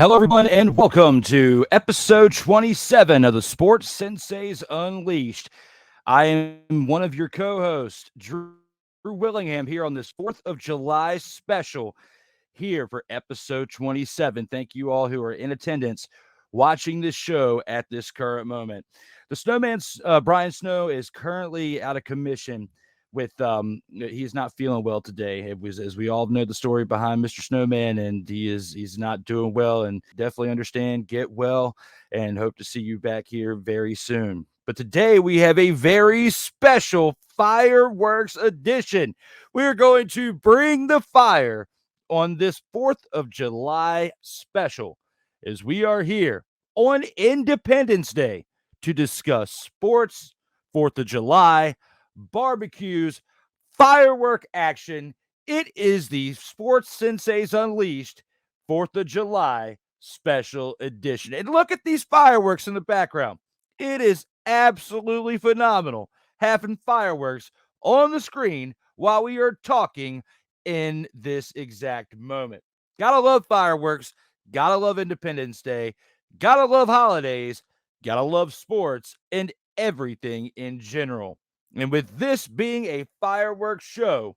Hello, everyone, and welcome to episode 27 of the Sports Senseis Unleashed. I am one of your co-hosts, Drew Willingham, here on this 4th of July special here for episode 27. Thank you all who are in attendance watching this show at this current moment. The Snowman's Brian Snow is currently out of commission with he's not feeling well today. It was, as we all know, the story behind Mr. Snowman, and he's not doing well, and definitely understand, get well, and hope to see you back here very soon. But today we have a very special fireworks edition. We're going to bring the fire on this 4th of July special as we are here on Independence Day to discuss sports, 4th of July, barbecues, firework action. It is the Sports Senseis Unleashed 4th of July special edition. And look at these fireworks in the background. It is absolutely phenomenal having fireworks on the screen while we are talking in this exact moment. Gotta love fireworks. Gotta love Independence Day. Gotta love holidays. Gotta love sports and everything in general. And with this being a fireworks show,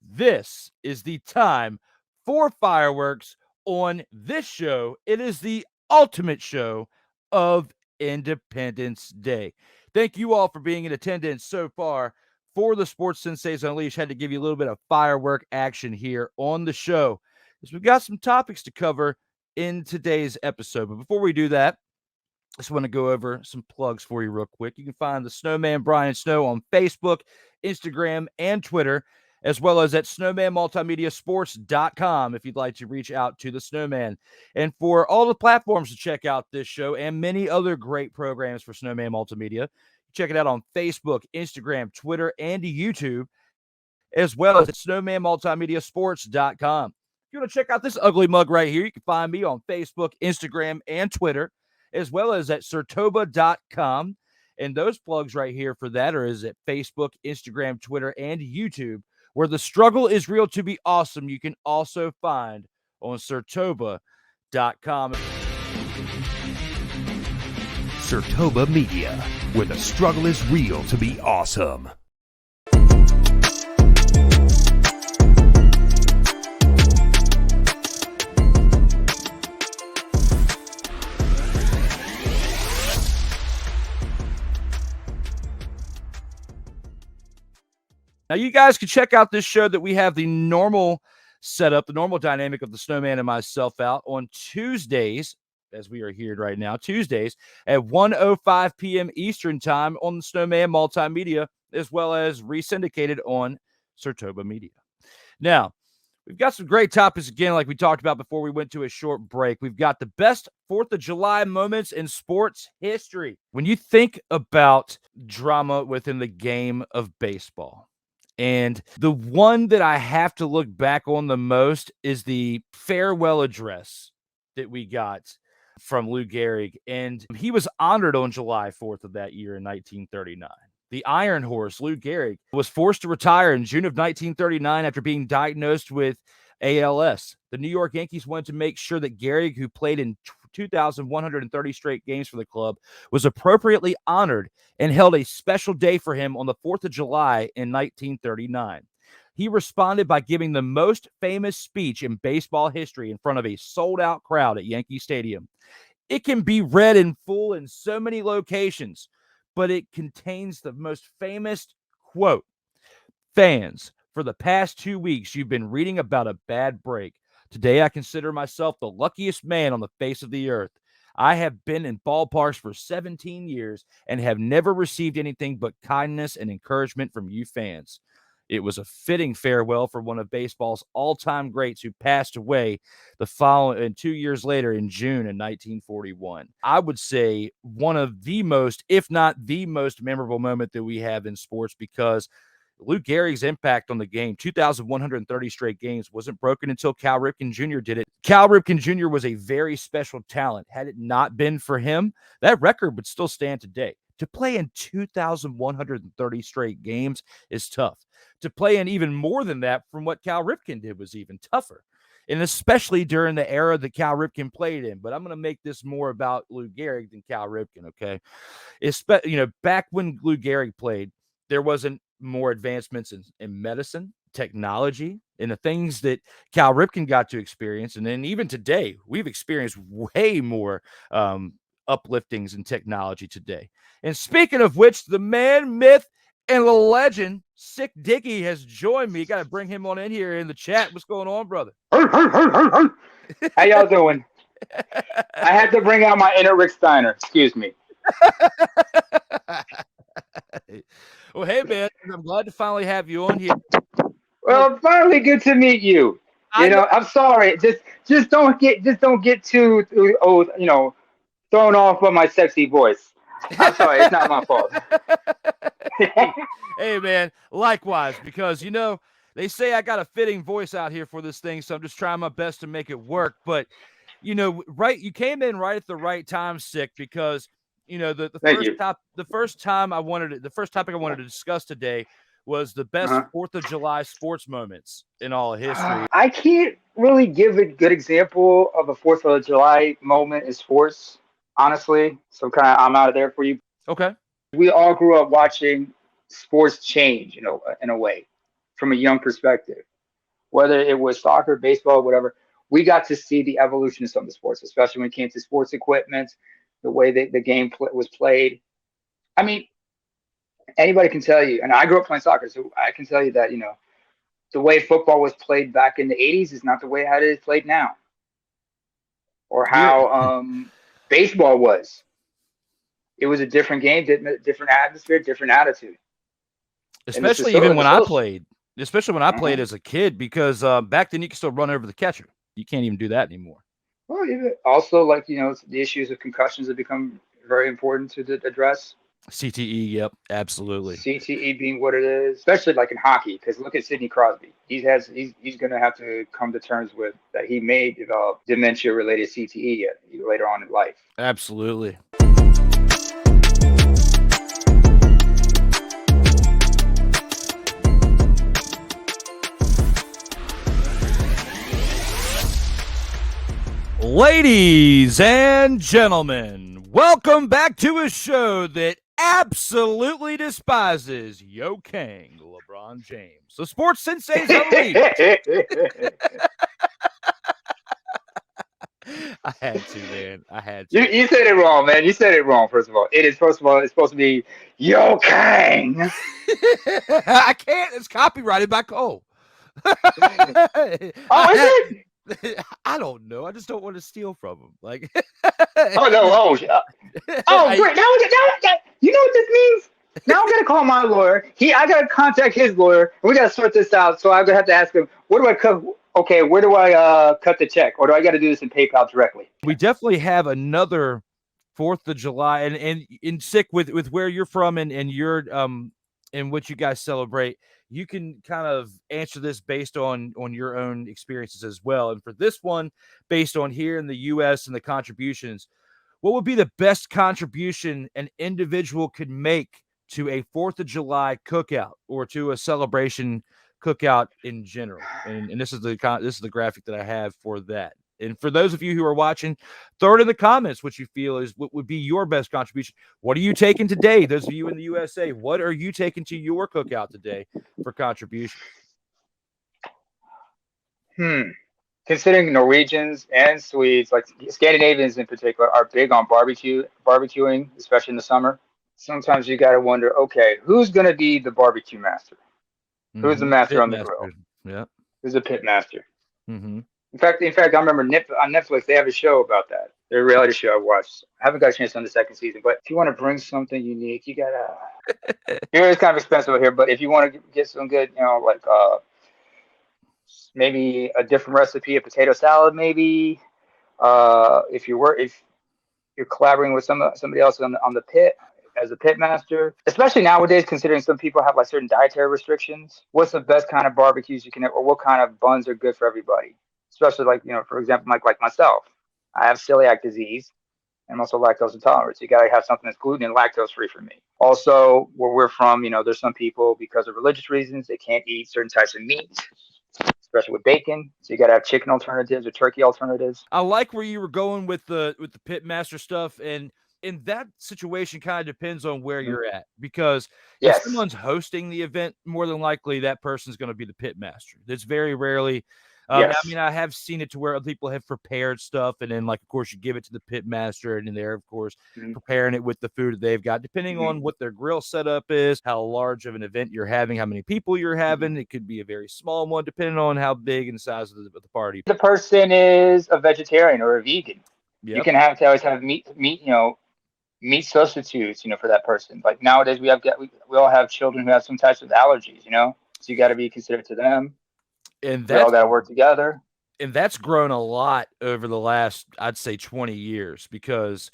this is the time for fireworks on this show. It is the ultimate show of Independence Day. Thank you all for being in attendance so far for the Sports Senseis Unleashed. Had to give you a little bit of firework action here on the show, because we've got some topics to cover in today's episode. But before we do that, I just want to go over some plugs for you real quick. You can find the Snowman Brian Snow on Facebook, Instagram, and Twitter, as well as at snowmanmultimediasports.com if you'd like to reach out to the Snowman. And for all the platforms to check out this show and many other great programs for Snowman Multimedia, check it out on Facebook, Instagram, Twitter, and YouTube, as well as at snowmanmultimediasports.com. If you want to check out this ugly mug right here, you can find me on Facebook, Instagram, and Twitter, as well as at SIRTOBA.com. And those plugs right here for that are at Facebook, Instagram, Twitter, and YouTube, where the struggle is real to be awesome. You can also find on SIRTOBA.com. SIRTOBA Media, where the struggle is real to be awesome. Now, you guys can check out this show that we have the normal setup, the normal dynamic of the Snowman and myself out on Tuesdays, as we are here right now, Tuesdays at 1:05 p.m. Eastern Time on the Snowman Multimedia, as well as resyndicated on SIRTOBA Media. Now, we've got some great topics again, like we talked about before we went to a short break. We've got the best 4th of July moments in sports history. When you think about drama within the game of baseball, and the one that I have to look back on the most is the farewell address that we got from Lou Gehrig. And he was honored on July 4th of that year in 1939. The Iron Horse, Lou Gehrig, was forced to retire in June of 1939 after being diagnosed with ALS. The New York Yankees wanted to make sure that Gehrig, who played in 2,130 straight games for the club, was appropriately honored and held a special day for him on the 4th of July in 1939. He responded by giving the most famous speech in baseball history in front of a sold-out crowd at Yankee Stadium. It can be read in full in so many locations, but it contains the most famous quote: "Fans, for the past 2 weeks, you've been reading about a bad break. Today, I consider myself the luckiest man on the face of the earth. I have been in ballparks for 17 years and have never received anything but kindness and encouragement from you fans." It was a fitting farewell for one of baseball's all-time greats who passed away the following 2 years later in June of 1941. I would say one of the most, if not the most memorable moment that we have in sports, because Lou Gehrig's impact on the game, 2,130 straight games, wasn't broken until Cal Ripken Jr. did it. Cal Ripken Jr. was a very special talent. Had it not been for him, that record would still stand today. To play in 2,130 straight games is tough. To play in even more than that from what Cal Ripken did was even tougher. and especially during the era that Cal Ripken played in. But I'm going to make this more about Lou Gehrig than Cal Ripken, okay? Back when Lou Gehrig played, there wasn't more advancements in medicine, technology, and the things that Cal Ripken got to experience. And then even today, we've experienced way more upliftings in technology today. And speaking of which, the man, myth, and the legend, Sikk Diggy, has joined me. Got to bring him on in here in the chat. What's going on, brother? How y'all doing? I had to bring out my inner Rick Steiner. Excuse me. Well, hey, man, I'm glad to finally have you on here. Well, finally, good to meet you. I'm sorry. Just don't get too thrown off by my sexy voice. I'm sorry. It's not my fault. Hey, man, likewise, because, they say I got a fitting voice out here for this thing, so I'm just trying my best to make it work. But, you came in right at the right time, Sikk, because, the first topic I wanted to discuss today was the best 4th of July sports moments in all of history. I can't really give a good example of a 4th of July moment in sports, honestly. So I'm out of there for you. Okay. We all grew up watching sports change, in a way, from a young perspective. Whether it was soccer, baseball, whatever, we got to see the evolution of some of the sports, especially when it came to sports equipment, the way that the game was played. I mean, anybody can tell you, and I grew up playing soccer, so I can tell you that, the way football was played back in the 80s is not the way it is played now. Or how baseball was. It was a different game, different atmosphere, different attitude. Especially even when I played. Especially when I played as a kid, because back then you could still run over the catcher. You can't even do that anymore. Well, also, the issues of concussions have become very important to address. CTE, yep, absolutely. CTE being what it is, especially like in hockey, because look at Sidney Crosby. He's going to have to come to terms with that he may develop dementia-related CTE later on in life. Absolutely. Ladies and gentlemen, welcome back to a show that absolutely despises Yo King, LeBron James, the sports sensei's elite. I had to, man. I had to. You said it wrong, man. You said it wrong, first of all. It's supposed to be Yo King. I can't. It's copyrighted by Cole. Oh, is it? I don't know. I just don't want to steal from him. Like, oh no! Oh, great! Now, you know what this means? Now I'm gonna call my lawyer. I gotta contact his lawyer. And we gotta sort this out. So I'm gonna have to ask him, where do I cut? Okay, where do I cut the check, or do I got to do this in PayPal directly? We definitely have another 4th of July, and in Sikk with where you're from and your and what you guys celebrate. You can kind of answer this based on your own experiences as well. And for this one, based on here in the U.S. and the contributions, what would be the best contribution an individual could make to a 4th of July cookout or to a celebration cookout in general? And this is the graphic that I have for that. And for those of you who are watching, throw it in the comments what you feel is what would be your best contribution. What are you taking today? Those of you in the USA, what are you taking to your cookout today for contribution? Considering Norwegians and Swedes, like Scandinavians in particular, are big on barbecuing, especially in the summer. Sometimes you got to wonder, okay, who's going to be the barbecue master? Who's the master on the grill? Yeah. Who's the pit master? Mm-hmm. In fact, I remember on Netflix they have a show about that. They're a reality show I watched. I haven't got a chance on the second season, but if you want to bring something unique, you gotta. Here it's kind of expensive here, but if you want to get some good, maybe a different recipe, a potato salad, maybe. If you're collaborating with somebody else on the pit as a pit master, especially nowadays, considering some people have like certain dietary restrictions. What's the best kind of barbecues you can have, or what kind of buns are good for everybody? Especially for example, like myself, I have celiac disease and I'm also lactose intolerant. So you got to have something that's gluten and lactose free for me. Also, where we're from, there's some people because of religious reasons, they can't eat certain types of meat, especially with bacon. So you got to have chicken alternatives or turkey alternatives. I like where you were going with the pitmaster stuff, and in that situation kind of depends on where you're at, because if Yes. someone's hosting the event, more than likely that person's going to be the pitmaster. That's very rarely. Yes. I mean, I have seen it to where people have prepared stuff, and then, like, of course, you give it to the pitmaster, and then they're, of course, preparing it with the food that they've got, depending on what their grill setup is, how large of an event you're having, how many people you're having. It could be a very small one, depending on how big and the size of the party. The person is a vegetarian or a vegan. Yep. You can always have meat, meat substitutes, for that person. Like nowadays, we all have children who have some types of allergies, so you got to be considerate to them. And we all got to work together. And that's grown a lot over the last, I'd say, 20 years, because,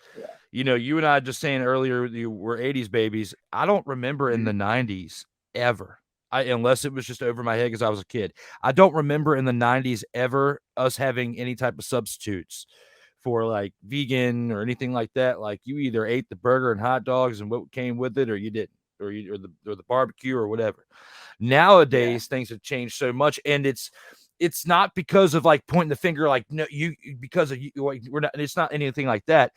you and I just saying earlier, you were 80s babies. I don't remember in the 90s ever, unless it was just over my head because I was a kid. I don't remember in the 90s ever us having any type of substitutes for like vegan or anything like that. Like you either ate the burger and hot dogs and what came with it, or you didn't, or the barbecue or whatever. Nowadays, things have changed so much, and it's not because of like pointing the finger, like, no, because of you, we're not. It's not anything like that.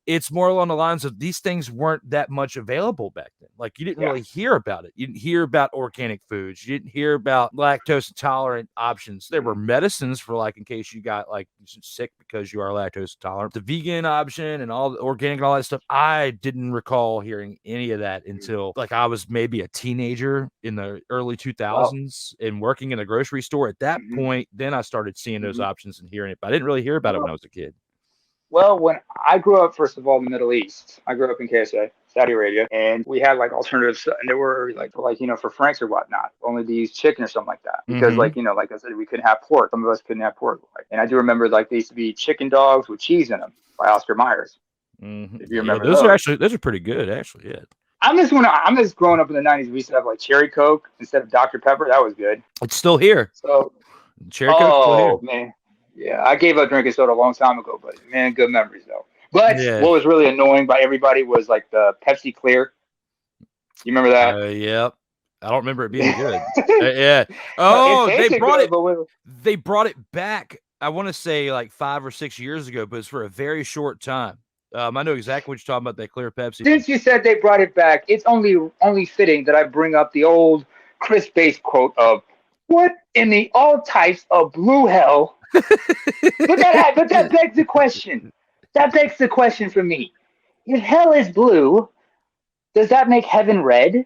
It's more along the lines of these things weren't that much available back then. Like you didn't really hear about it. You didn't hear about organic foods. You didn't hear about lactose intolerant options. There were medicines for like in case you got like sick because you are lactose intolerant. The vegan option and all the organic and all that stuff. I didn't recall hearing any of that until like I was maybe a teenager in the early 2000s and working in a grocery store. At that point, then I started seeing those options and hearing it, but I didn't really hear about it when I was a kid. Well, when I grew up, first of all, in the Middle East, I grew up in KSA, Saudi Arabia, and we had like alternatives, and there were like for Franks or whatnot, only to use chicken or something like that, because like I said, we couldn't have pork. Some of us couldn't have pork, and I do remember like they used to be chicken dogs with cheese in them by Oscar Myers. If you remember, those are pretty good, actually. Yeah. I'm just growing up in the 90s. We used to have like cherry Coke instead of Dr. Pepper. That was good. It's still here. So cherry Coke's still here. Man. Yeah, I gave up drinking soda a long time ago, but man, good memories though. But what was really annoying by everybody was like the Pepsi Clear. You remember that? Yep. I don't remember it being good. Yeah. Oh, they brought it back. I want to say like 5 or 6 years ago, but it's for a very short time. I know exactly what you're talking about, that clear Pepsi. Since you said they brought it back, it's only fitting that I bring up the old Chris Bates quote of, "What in the all types of blue hell?" but that begs the question. That begs the question for me. If hell is blue, does that make heaven red?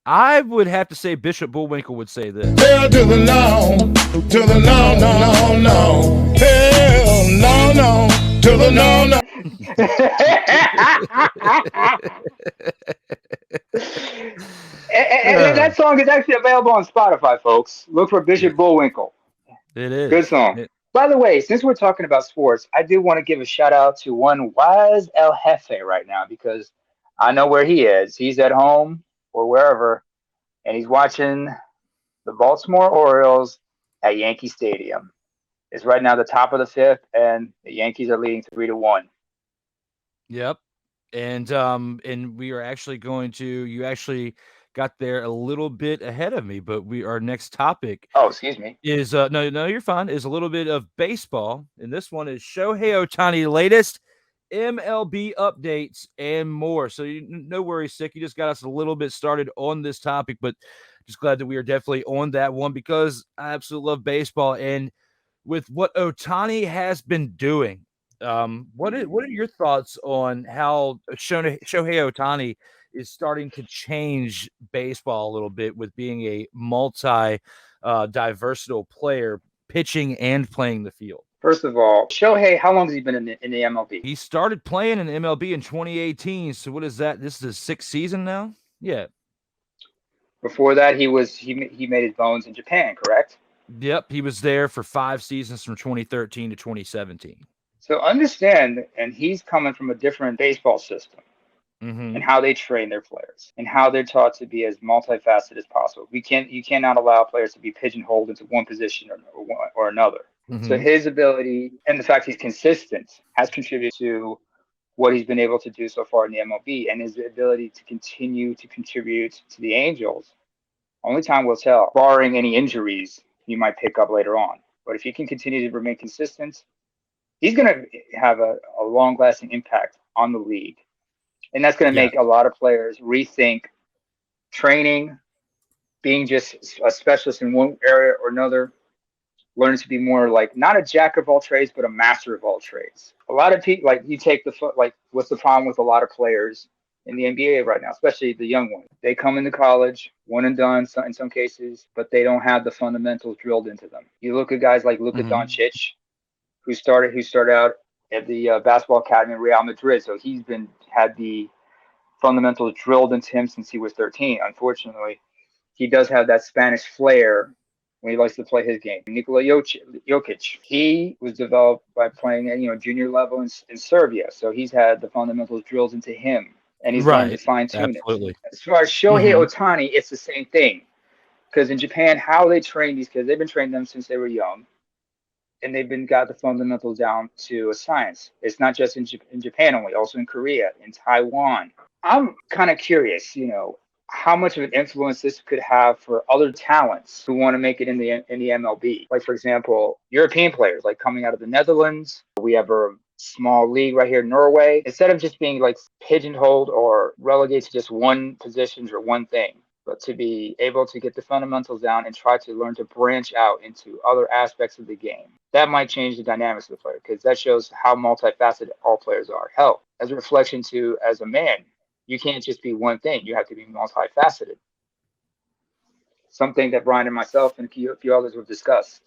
I would have to say Bishop Bullwinkle would say this. Hell to the no, to the no, no, no, no. Hell, no, no, to the no, no. and that song is actually available on Spotify, folks. Look for Bishop Bullwinkle. It is. Good song. By the way, since we're talking about sports, I do want to give a shout out to one Wise El Jefe right now, because I know where he is. He's at home or wherever, and he's watching the Baltimore Orioles at Yankee Stadium. It's right now the top of the fifth, and the Yankees are leading 3-1. Yep. And we are actually going to, you actually got there a little bit ahead of me, but our next topic. Oh, excuse me. Is no, you're fine. Is a little bit of baseball, and this one is Shohei Ohtani, latest MLB updates and more. So no worries, Sikk. You just got us a little bit started on this topic, but just glad that we are definitely on that one, because I absolutely love baseball. And with what Ohtani has been doing, what are your thoughts on how Shohei Ohtani is starting to change baseball a little bit with being a multi-diversital player, pitching and playing the field? First of all, Shohei, how long has he been in the MLB? He started playing in the MLB in 2018. So what is that? This is his 6th season now? Yeah. Before that, he made his bones in Japan, correct? Yep. He was there for 5 seasons from 2013 to 2017. So understand, and he's coming from a different baseball system. And how they train their players and how they're taught to be as multifaceted as possible. You cannot allow players to be pigeonholed into one position or another. So his ability and the fact he's consistent has contributed to what he's been able to do so far in the MLB, and his ability to continue to contribute to the Angels. Only time will tell, barring any injuries he might pick up later on. But if he can continue to remain consistent, he's going to have a long-lasting impact on the league. And that's going to make a lot of players rethink training, being just a specialist in one area or another, learning to be more like not a jack of all trades, but a master of all trades. A lot of people, like you take what's the problem with a lot of players in the NBA right now, especially the young ones? They come into college, one and done in some cases, but they don't have the fundamentals drilled into them. You look at guys like Luka Doncic, who started out at the basketball academy in Real Madrid. So he's had the fundamentals drilled into him since he was 13. Unfortunately, he does have that Spanish flair when he likes to play his game. Nikola Jokic, he was developed by playing at junior level in Serbia. So he's had the fundamentals drilled into him, and he's learned to fine-tune it. As far as Shohei Ohtani, it's the same thing. Because in Japan, how they train these kids, they've been training them since they were young. And they've got the fundamentals down to a science. It's not just in Japan only, also in Korea, in Taiwan. I'm kind of curious, how much of an influence this could have for other talents who want to make it in the MLB. Like, for example, European players, like coming out of the Netherlands. We have a small league right here in Norway. Instead of just being like pigeonholed or relegated to just one position or one thing, but to be able to get the fundamentals down and try to learn to branch out into other aspects of the game. That might change the dynamics of the player, because that shows how multifaceted all players are. Hell, as a reflection to, as a man, you can't just be one thing. You have to be multifaceted. Something that Brian and myself and a few others have discussed.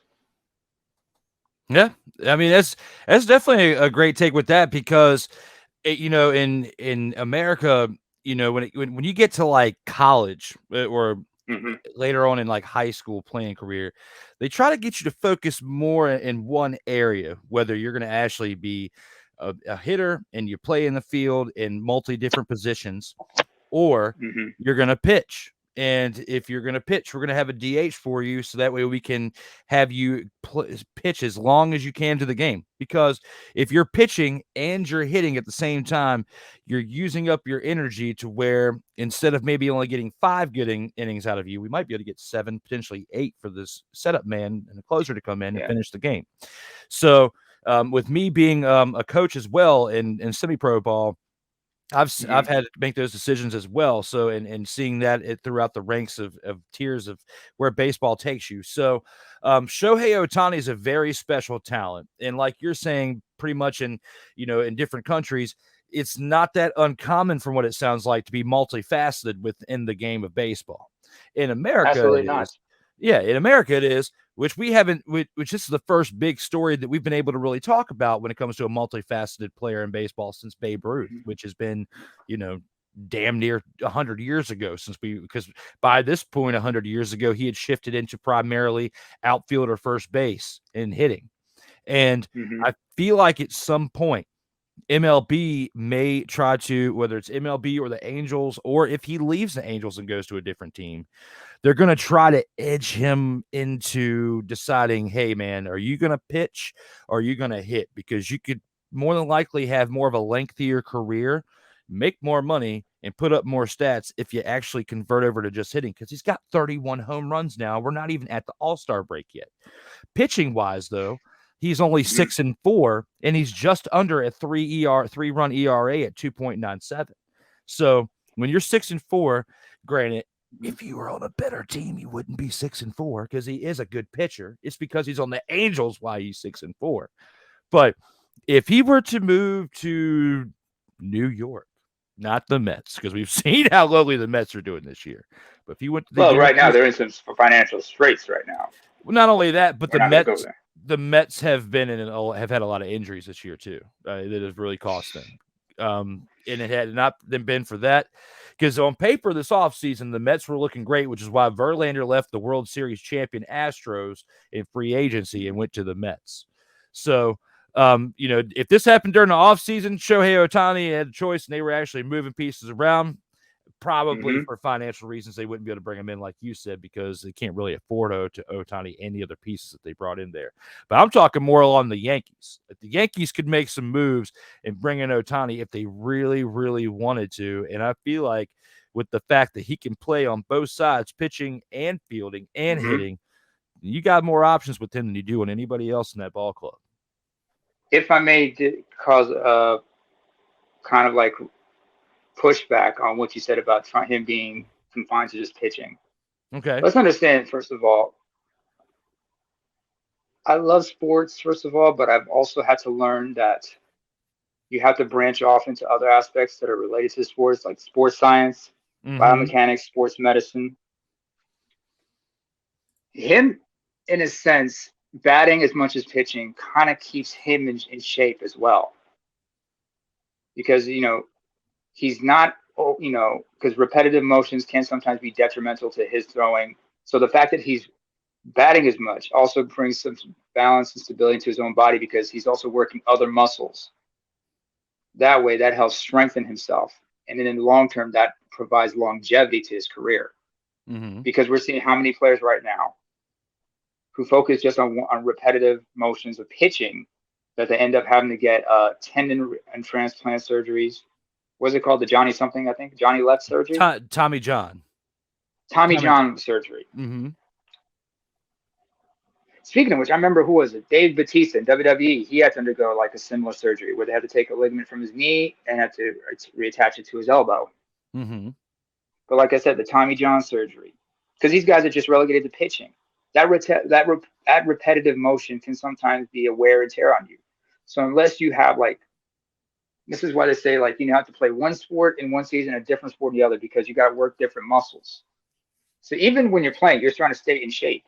Yeah, I mean that's definitely a great take with that, because in America, when you get to like college or later on in like high school playing career, they try to get you to focus more in one area, whether you're going to actually be a hitter and you play in the field in multi different positions, or you're going to pitch. And if you're going to pitch, we're going to have a DH for you. So that way we can have you pitch as long as you can to the game. Because if you're pitching and you're hitting at the same time, you're using up your energy to where instead of maybe only getting 5 good innings out of you, we might be able to get 7, potentially 8 for this setup man and a closer to come in and finish the game. So with me being a coach as well in semi-pro ball, I've had to make those decisions as well. So, and seeing that throughout the ranks of tiers of where baseball takes you. So, Shohei Ohtani is a very special talent. And like you're saying, pretty much in different countries, it's not that uncommon from what it sounds like to be multifaceted within the game of baseball. In America, absolutely not. Yeah, in America it is, which we haven't, which this is the first big story that we've been able to really talk about when it comes to a multifaceted player in baseball since Babe Ruth, which has been, damn near 100 years ago because by this point, 100 years ago, he had shifted into primarily outfield or first base in hitting. And I feel like at some point, MLB may try to, whether it's MLB or the Angels, or if he leaves the Angels and goes to a different team, they're going to try to edge him into deciding, hey, man, are you going to pitch or are you going to hit? Because you could more than likely have more of a lengthier career, make more money, and put up more stats if you actually convert over to just hitting, because he's got 31 home runs now. We're not even at the All-Star break yet. Pitching-wise, though, he's only 6-4, and he's just under a 3-run ERA at 2.97. So when you're 6-4, granted, if you were on a better team, you wouldn't be 6-4 because he is a good pitcher. It's because he's on the Angels why he's 6-4. But if he were to move to New York, not the Mets, because we've seen how lowly the Mets are doing this year. But if he went to the right now they're in some financial straits right now. Well, not only that, but the Mets have been have had a lot of injuries this year too. That have really cost them. And it had not been for that, because on paper this offseason, the Mets were looking great, which is why Verlander left the World Series champion Astros in free agency and went to the Mets. So, if this happened during the offseason, Shohei Ohtani had a choice and they were actually moving pieces around, probably for financial reasons, they wouldn't be able to bring him in, like you said, because they can't really afford Ohtani and the other pieces that they brought in there. But I'm talking more along the Yankees. If the Yankees could make some moves and bring in Ohtani if they really, really wanted to, and I feel like with the fact that he can play on both sides, pitching and fielding and hitting, you got more options with him than you do on anybody else in that ball club. If I may cause a kind of like pushback on what you said about him being confined to just pitching. Okay. Let's understand, first of all, I love sports, first of all, but I've also had to learn that you have to branch off into other aspects that are related to sports, like sports science, biomechanics, sports medicine. Him, in a sense, batting as much as pitching kind of keeps him in shape as well. Because, he's not, because repetitive motions can sometimes be detrimental to his throwing. So the fact that he's batting as much also brings some balance and stability to his own body because he's also working other muscles. That way, that helps strengthen himself. And then in the long term, that provides longevity to his career. Because we're seeing how many players right now who focus just on repetitive motions of pitching that they end up having to get tendon and transplant surgeries. What's it called? The Johnny something, I think? Johnny Left surgery? Tommy John. Tommy John surgery. Speaking of which, I remember who was it? Dave Bautista in WWE. He had to undergo like a similar surgery where they had to take a ligament from his knee and had to reattach it to his elbow. But like I said, the Tommy John surgery, because these guys are just relegated to pitching. That repetitive motion can sometimes be a wear and tear on you. So unless you have this is why they say you have to play one sport in one season, a different sport in the other, because you got to work different muscles. So even when you're playing, you're trying to stay in shape.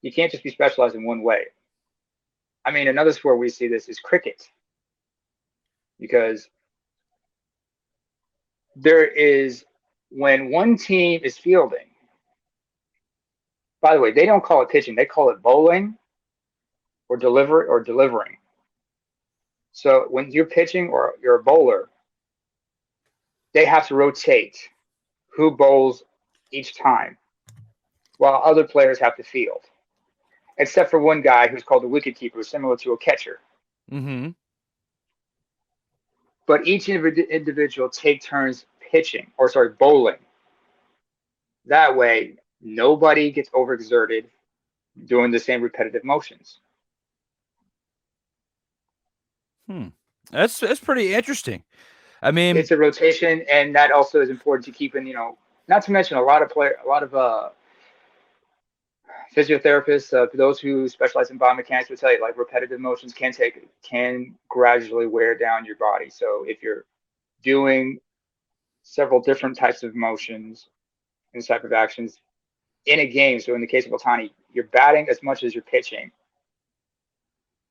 You can't just be specialized in one way. I mean, another sport we see this is cricket, because there is, when one team is fielding, by the way, they don't call it pitching, they call it bowling or delivering. So when you're pitching or you're a bowler, they have to rotate who bowls each time while other players have to field. Except for one guy who's called the wicket keeper, similar to a catcher. But each individual take turns bowling. That way, nobody gets overexerted doing the same repetitive motions. That's pretty interesting. I mean, it's a rotation, and that also is important to keep in. Not to mention a lot of physiotherapists, those who specialize in biomechanics will tell you repetitive motions can gradually wear down your body. So if you're doing several different types of motions and type of actions in a game, so in the case of Ohtani, you're batting as much as you're pitching.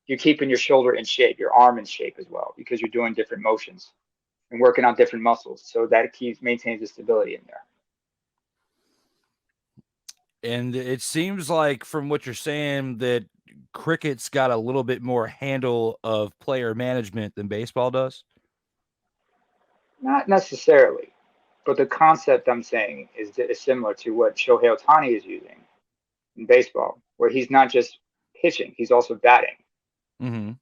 You're keeping your shoulder in shape, your arm in shape as well, because you're doing different motions and working on different muscles. So that maintains the stability in there. And it seems like from what you're saying that cricket's got a little bit more handle of player management than baseball does? Not necessarily, but the concept I'm saying is similar to what Shohei Ohtani is using in baseball, where he's not just pitching, he's also batting. And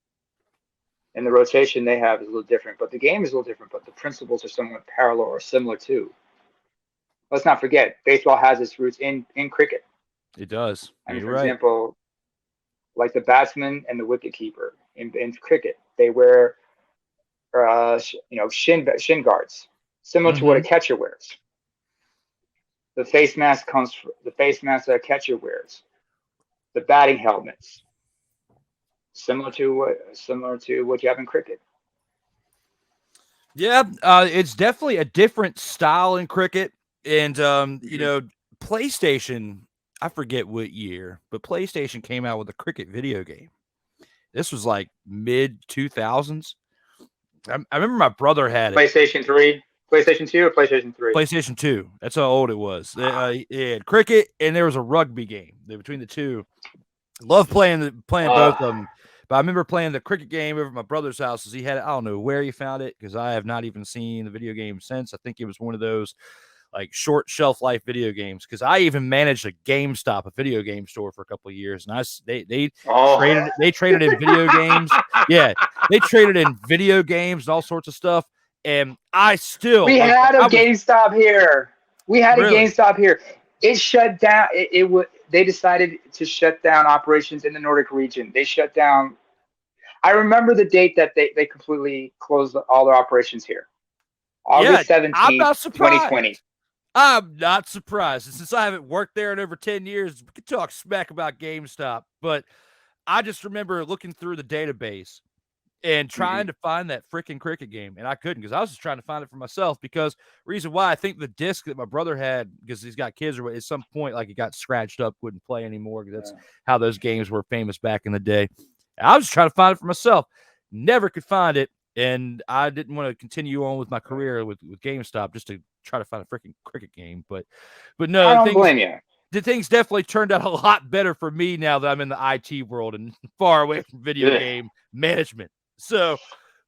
the rotation they have is a little different, but the game is a little different, but the principles are somewhat parallel or similar too. Let's not forget, baseball has its roots in cricket. It does. For example, like the batsman and the wicket keeper in cricket, they wear shin guards, similar to what a catcher wears. The face mask that a catcher wears. The batting helmets, similar to what you have in cricket. Yeah, it's definitely a different style in cricket. And, PlayStation, I forget what year, but PlayStation came out with a cricket video game. This was mid 2000s. I remember my brother had PlayStation 3, PlayStation 2 or PlayStation 3? PlayStation 2. That's how old it was. It had cricket and there was a rugby game between the two. Love playing both of them. But I remember playing the cricket game over at my brother's house. He had it. I don't know where he found it because I have not even seen the video game since. I think it was one of those short shelf life video games, because I even managed a GameStop, a video game store, for a couple of years, and they traded in video games. Yeah, they traded in video games and all sorts of stuff. And I still GameStop here. We had a GameStop here. It shut down. they decided to shut down operations in the Nordic region. They shut down. I remember the date that they completely closed all their operations here. August 17th, 2020. I'm not surprised. And since I haven't worked there in over 10 years, we could talk smack about GameStop. But I just remember looking through the database and trying to find that freaking cricket game. And I couldn't, because I was just trying to find it for myself. Because reason why, I think the disc that my brother had, because he's got kids, or at some point, like, it got scratched up, wouldn't play anymore. Because that's how those games were famous back in the day. And I was just trying to find it for myself. Never could find it. And I didn't want to continue on with my career with GameStop just to try to find a freaking cricket game. But no, I don't blame you. The things definitely turned out a lot better for me now that I'm in the IT world and far away from video game management. So,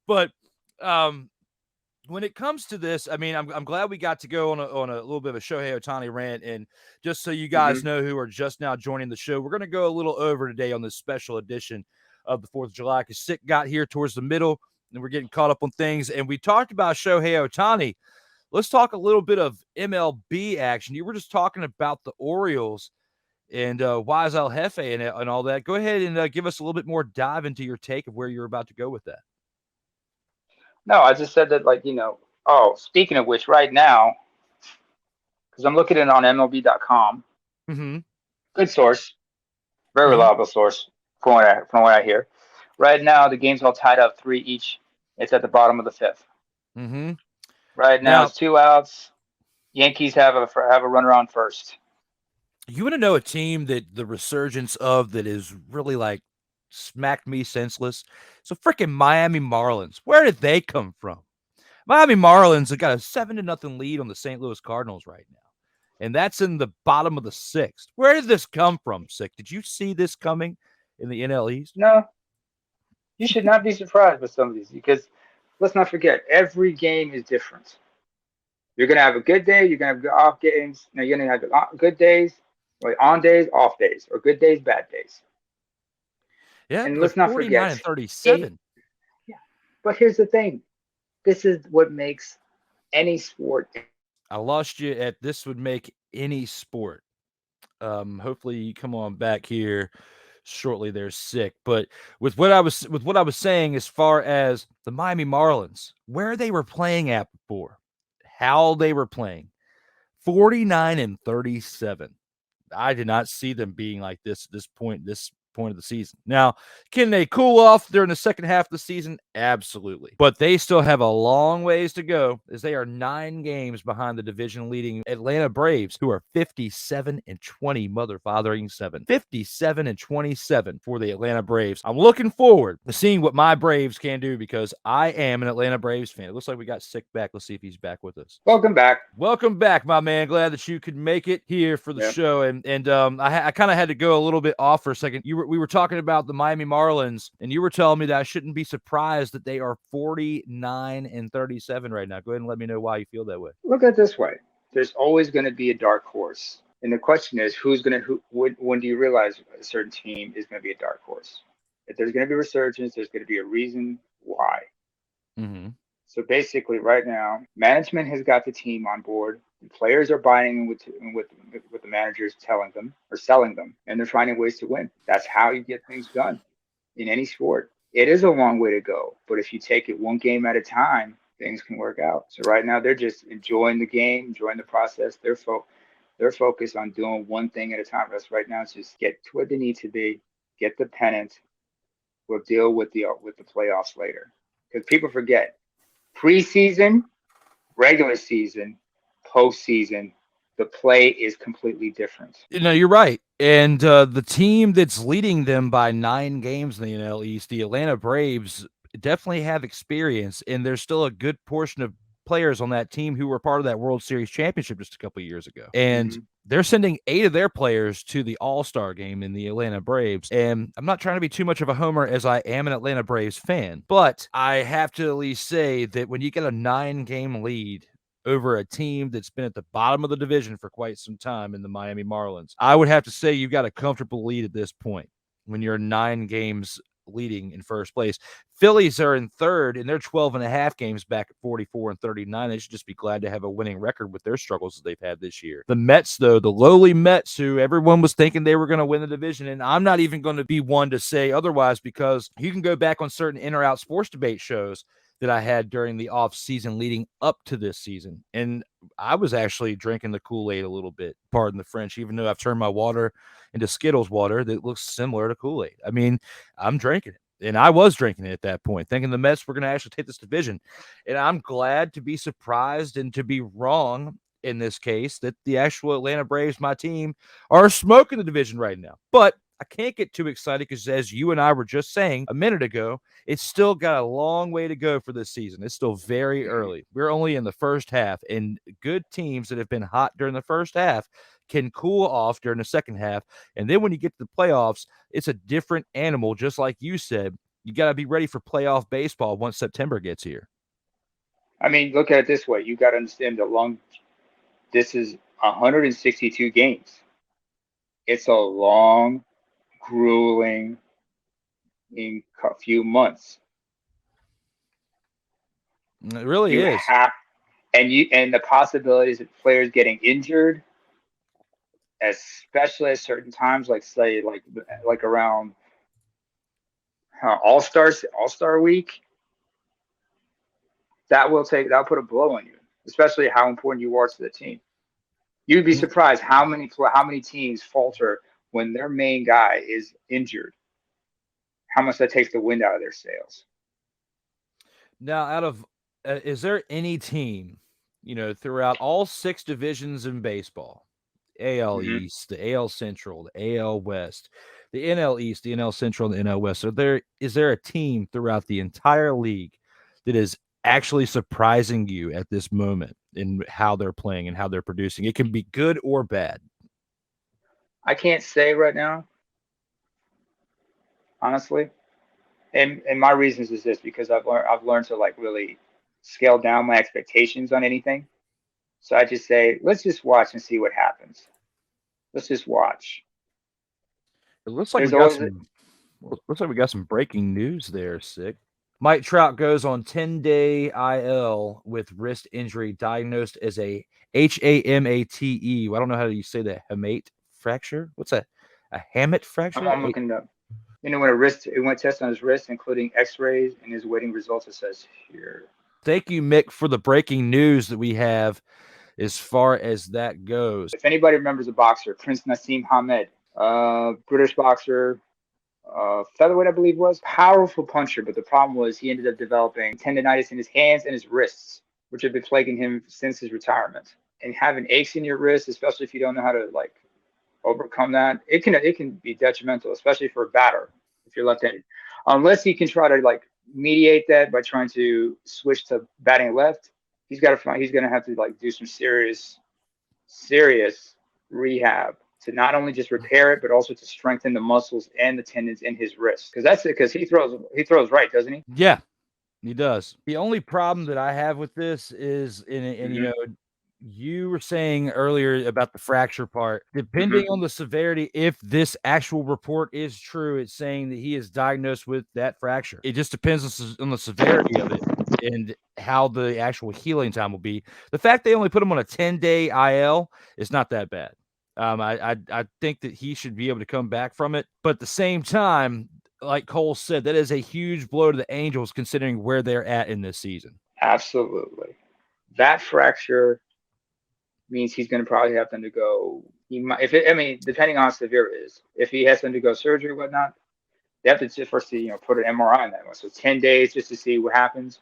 but when it comes to this, I mean, I'm glad we got to go on a little bit of a Shohei Ohtani rant. And just so you guys know who are just now joining the show, we're going to go a little over today on this special edition of the 4th of July, because Sikk got here towards the middle and we're getting caught up on things. And we talked about Shohei Ohtani. Let's talk a little bit of MLB action. You were just talking about the Orioles and Wise El Jefe and all that. Go ahead and give us a little bit more dive into your take of where you're about to go with that. No, I just said that, like, speaking of which, right now, because I'm looking at it on MLB.com, good source, very reliable source from what I hear. Right now, the game's all tied up 3 each. It's at the bottom of the 5th. Right now, it's 2 outs. Yankees have a runner on first. You want to know a team that the resurgence of that is really like smacked me senseless? So freaking Miami Marlins. Where did they come from? Miami Marlins have got a 7-0 lead on the St. Louis Cardinals right now. And that's in the bottom of the 6th. Where did this come from, Sikk? Did you see this coming in the NL East? No. You should not be surprised with some of these, because let's not forget, every game is different. You're going to have a good day. You're going to have off games. Now, you're going to have good days, like on days, off days, or good days, bad days. Yeah, and let's not forget, 37. But here's the thing. This is what makes any sport. I lost you at this would make any sport. Hopefully you come on back here shortly. There's Sikk. But with what I was saying, as far as the Miami Marlins, where they were playing at before, how they were playing, 49-37. I did not see them being like this point of the season. Now, can they cool off during the second half of the season? Absolutely. But they still have a long ways to go, as they are 9 games behind the division leading Atlanta Braves, who are 57-20 motherfathering-7. 57-27 for the Atlanta Braves. I'm looking forward to seeing what my Braves can do, because I am an Atlanta Braves fan. It looks like we got Sikk back. Let's see if he's back with us. Welcome back. Welcome back, my man. Glad that you could make it here for the show. And I kind of had to go a little bit off for a second. We were talking about the Miami Marlins, and you were telling me that I shouldn't be surprised that they are 49-37 right now. Go ahead and let me know why you feel that way. Look at it this way. There's always going to be a dark horse. And the question is, when do you realize a certain team is going to be a dark horse? If there's going to be resurgence, there's going to be a reason why. So basically, right now, management has got the team on board. The players are buying with the managers telling them or selling them, and they're finding ways to win. That's how you get things done in any sport. It is a long way to go, but if you take it one game at a time, things can work out. So right now, they're just enjoying the game, enjoying the process. They're focused on doing one thing at a time. That's right now. It's just get to where they need to be, get the pennant. We'll deal with the playoffs later, because people forget. Preseason, regular season, postseason, the play is completely different. No, you're right. And the team that's leading them by 9 games in the NL East, the Atlanta Braves, definitely have experience, and there's still a good portion of players on that team who were part of that World Series championship just a couple of years ago. And they're sending 8 of their players to the All-Star game in the Atlanta Braves. And I'm not trying to be too much of a homer, as I am an Atlanta Braves fan, but I have to at least say that when you get a 9-game lead over a team that's been at the bottom of the division for quite some time in the Miami Marlins, I would have to say you've got a comfortable lead at this point when you're 9 games leading in first place. Phillies are in third, and they're 12.5 games back at 44 and 39. They should just be glad to have a winning record with their struggles that they've had this year. The Mets, though, the lowly Mets, who everyone was thinking they were going to win the division, and I'm not even going to be one to say otherwise, because you can go back on certain in or out sports debate shows that I had during the off season leading up to this season. And I was actually drinking the Kool-Aid a little bit, pardon the French, even though I've turned my water into Skittles water that looks similar to Kool-Aid. I mean, I'm drinking it. And I was drinking it at that point, thinking the Mets were going to actually take this division. And I'm glad to be surprised and to be wrong in this case that the actual Atlanta Braves, my team, are smoking the division right now. But I can't get too excited because, as you and I were just saying a minute ago, it's still got a long way to go for this season. It's still very early. We're only in the first half, and good teams that have been hot during the first half can cool off during the second half. And then when you get to the playoffs, it's a different animal. Just like you said, you got to be ready for playoff baseball once September gets here. I mean, look at it this way. You got to understand this is 162 games. It's a long, grueling in a few months. It really is. And the possibilities of players getting injured, especially at certain times, like say like around All-Star week, that'll put a blow on you, especially how important you are to the team. You'd be surprised how many teams falter when their main guy is injured. How much that takes the wind out of their sails. Now, is there any team, throughout all 6 divisions in baseball, AL East, the AL Central, the AL West, the NL East, the NL Central, and the NL West, is there a team throughout the entire league that is actually surprising you at this moment in how they're playing and how they're producing? It can be good or bad. I can't say right now, honestly. And my reasons is this, because I've learned to like really scale down my expectations on anything. So I just say, let's just watch and see what happens. Let's just watch. It looks like we got some breaking news there, Sikk. Mike Trout goes on 10-day IL with wrist injury, diagnosed as a HAMATE. I don't know how you say that. Hamate fracture? What's that? A hamate fracture? I'm looking up. When it went test on his wrist, including X-rays, and his waiting results. It says here. Thank you, Mick, for the breaking news that we have as far as that goes. If anybody remembers a boxer, Prince Nassim Hamed, British boxer, featherweight, I believe was, powerful puncher, but the problem was he ended up developing tendonitis in his hands and his wrists, which have been plaguing him since his retirement. And having aches in your wrists, especially if you don't know how to like overcome that, it can be detrimental, especially for a batter if you're left-handed. Unless he can try to like mediate that by trying to switch to batting left, he's gonna have to like do some serious rehab to not only just repair it, but also to strengthen the muscles and the tendons in his wrist. Because he throws right, doesn't he? Yeah, he does. The only problem that I have with this is, you were saying earlier about the fracture part, depending on the severity, if this actual report is true, it's saying that he is diagnosed with that fracture. It just depends on the severity of it and how the actual healing time will be. The fact they only put him on a 10-day IL is not that bad. I think that he should be able to come back from it. But at the same time, like Cole said, that is a huge blow to the Angels considering where they're at in this season. Absolutely. That fracture means he's going to probably have to undergo, depending on how severe it is, if he has to undergo surgery or whatnot, they have to first put an MRI on that one. So 10 days just to see what happens.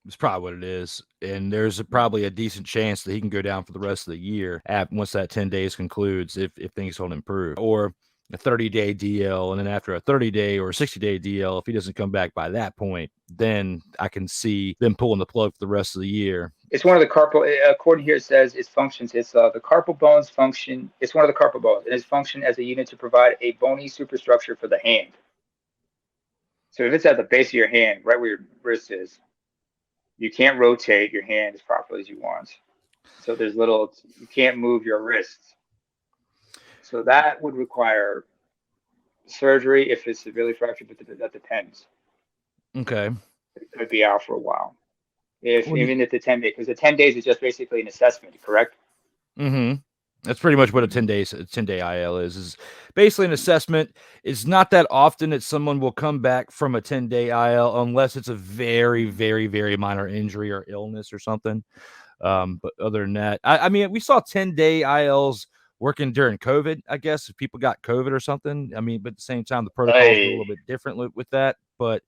It's probably what it is. And there's probably a decent chance that he can go down for the rest of the year once that 10 days concludes, if things don't improve. Or a 30-day DL, and then after a 30-day or 60-day DL, if he doesn't come back by that point, then I can see them pulling the plug for the rest of the year. It's one of the carpal, according here, it says its functions. It's the carpal bones function. It's one of the carpal bones, and its function as a unit to provide a bony superstructure for the hand. So if it's at the base of your hand, right where your wrist is, you can't rotate your hand as properly as you want. So you can't move your wrists. So that would require surgery if it's severely fractured, but that depends. Okay. It could be out for a while. When Even if the 10 days, because the 10 days is just basically an assessment, correct? That's pretty much what a 10-day IL is basically an assessment. It's not that often that someone will come back from a 10-day IL unless it's a very, very, very minor injury or illness or something. But other than that, I mean, we saw 10-day ILs working during COVID, I guess, if people got COVID or something. I mean, but at the same time, the protocols were a little bit different with that. But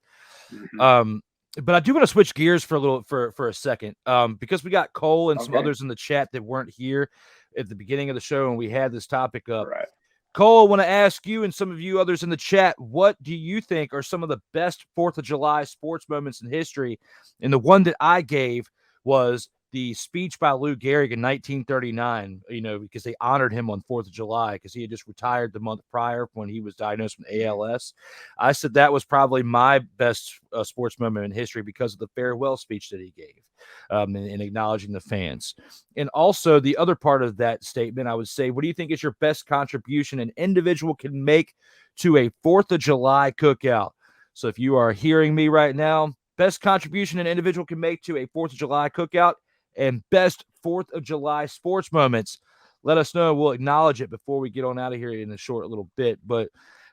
but I do want to switch gears for a second, because we got Cole and some others in the chat that weren't here at the beginning of the show, and we had this topic up. Right. Cole, I want to ask you and some of you others in the chat, what do you think are some of the best 4th of July sports moments in history? And the one that I gave was the speech by Lou Gehrig in 1939, because they honored him on 4th of July because he had just retired the month prior when he was diagnosed with ALS. I said that was probably my best sports moment in history because of the farewell speech that he gave, in acknowledging the fans. And also the other part of that statement, I would say, what do you think is your best contribution an individual can make to a 4th of July cookout? So if you are hearing me right now, best contribution an individual can make to a 4th of July cookout and best 4th of July sports moments, let us know. We'll acknowledge it before we get on out of here in a short little bit. But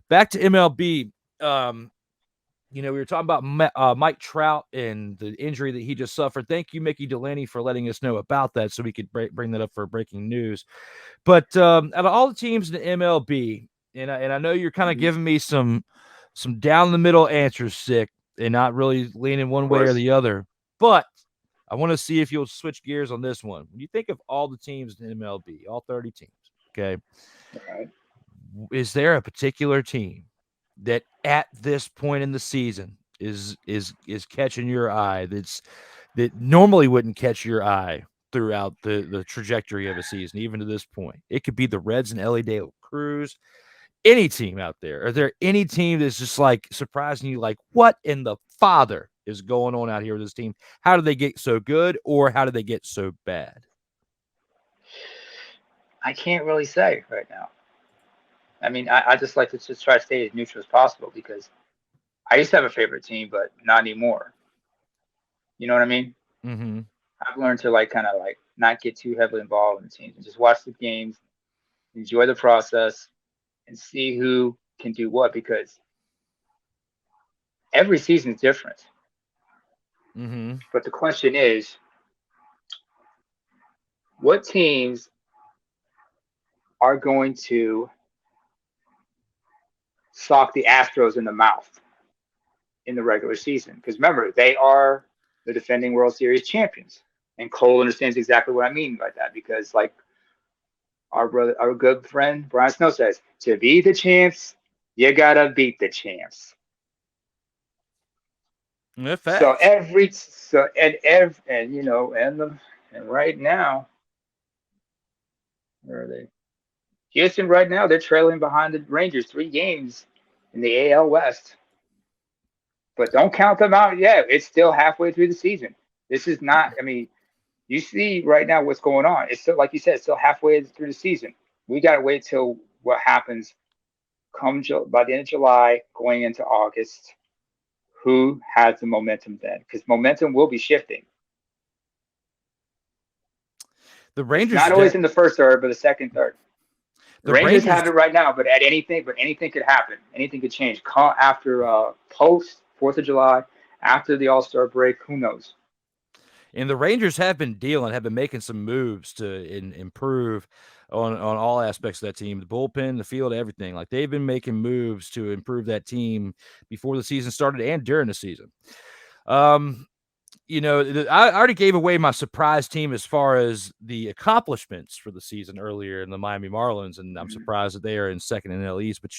back to MLB, we were talking about Mike Trout and the injury that he just suffered. Thank you, Mickey Delaney, for letting us know about that so we could bring that up for breaking news. But out of all the teams in the MLB, and I know you're kind of giving me some down the middle answers, Sikk, and not really leaning one way or the other. But I want to see if you'll switch gears on this one. When you think of all the teams in MLB, all 30 teams, okay, is there a particular team that at this point in the season is catching your eye that normally wouldn't catch your eye throughout the trajectory of a season, even to this point? It could be the Reds and LA De La Cruz. Any team out there? Are there any team that's just like surprising you, like what in the father is going on out here with this team? How did they get so good, or how did they get so bad? I can't really say right now. I mean, I just like to just try to stay as neutral as possible because I used to have a favorite team, but not anymore. You know what I mean? Mm-hmm. I've learned to kind of not get too heavily involved in the teams and just watch the games, enjoy the process, and see who can do what, because every season is different. Mm-hmm. But the question is, what teams are going to sock the Astros in the mouth in the regular season? Because remember, they are the defending World Series champions. And Cole understands exactly what I mean by that, because our good friend Brian Snow says, to be the champs, you gotta beat the champs. And right now, where are they? Houston right now, they're trailing behind the Rangers 3 games in the AL West. But don't count them out yet. It's still halfway through the season. This is not, I mean, you see right now what's going on. It's still, like you said, it's still halfway through the season. We got to wait till what happens by the end of July, going into August. Who has the momentum then? Because momentum will be shifting. The Rangers, not always in the first third, but the second third. The Rangers have it right now, but anything could happen. Anything could change. After post 4th of July, after the All-Star break, who knows? And the Rangers have been making some moves to improve on all aspects of that team, the bullpen, the field, everything. Like, they've been making moves to improve that team before the season started and during the season. I already gave away my surprise team as far as the accomplishments for the season earlier in the Miami Marlins, and I'm surprised that they are in second in NL East. But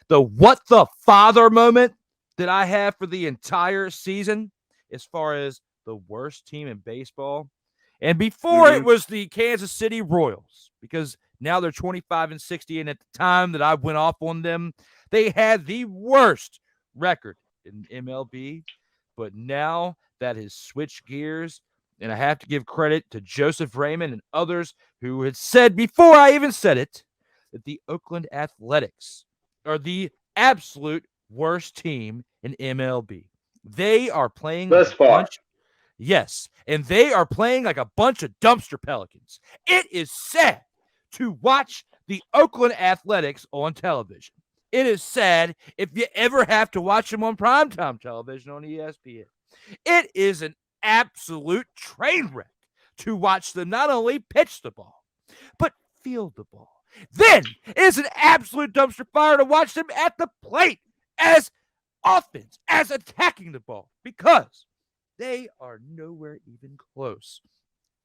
the what the father moment that I have for the entire season as far as the worst team in baseball, and before it was the Kansas City Royals, because now they're 25-60, and at the time that I went off on them, they had the worst record in MLB. But now that has switched gears, and I have to give credit to Joseph Raymond and others who had said before I even said it that the Oakland Athletics are the absolute worst team in MLB. They are playing like Thus a far. bunch. Yes, and they are playing like a bunch of dumpster pelicans. It is sad to watch the Oakland Athletics on television. It is sad if you ever have to watch them on primetime television on ESPN. It is an absolute train wreck to watch them not only pitch the ball, but field the ball. Then it's an absolute dumpster fire to watch them at the plate as offense, as attacking the ball, because they are nowhere even close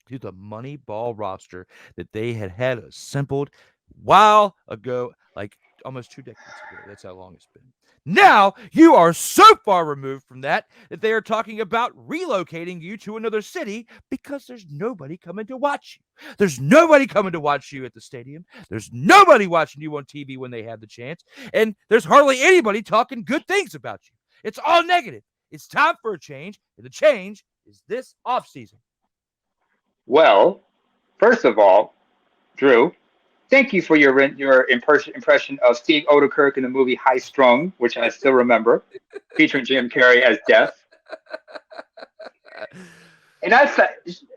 to the money ball roster that they had assembled while ago, like almost 2 decades ago. That's how long it's been. Now you are so far removed from that they are talking about relocating you to another city because there's nobody coming to watch you. There's nobody coming to watch you at the stadium. There's nobody watching you on TV when they have the chance. And there's hardly anybody talking good things about you. It's all negative. It's time for a change, and the change is this offseason. Well, first of all, Drew, thank you for your impression of Steve Odekirk in the movie High Strung, which I still remember, featuring Jim Carrey as Death. And I said,